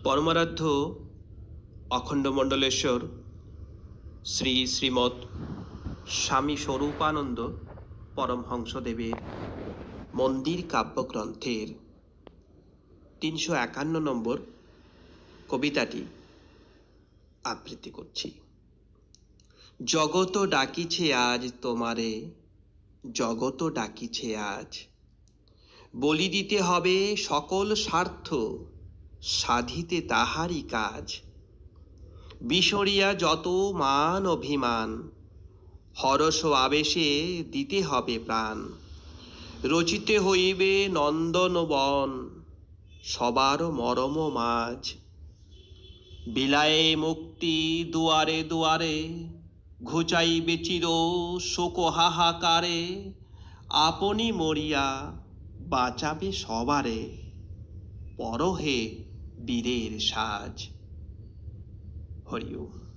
পরমারাধ্য অখণ্ডমণ্ডলেশ্বর শ্রী শ্রীমৎ স্বামী স্বরূপানন্দ পরমহংসদেবের মন্দির কাব্যগ্রন্থের 351 নম্বর কবিতাটি আবৃত্তি করছি। জগত ডাকিছে আজ তোমারে, জগত ডাকিছে আজ, বলি দিতে হবে সকল স্বার্থ, সাধিতে তাহারই কাজ। বিসরিয়া যত মান অভিমান, হরষ আবেশে দিতে হবে প্রাণ। রচিতে হইবে নন্দন বন, সবার মরম মাঝ। বিলায়ে মুক্তি দুয়ারে দুয়ারে, ঘুচাইবে চির শোক হাহাকারে। আপনি মরিয়া বাঁচাবে সবারে, পরহে বীরের সাজ। হরি ওম।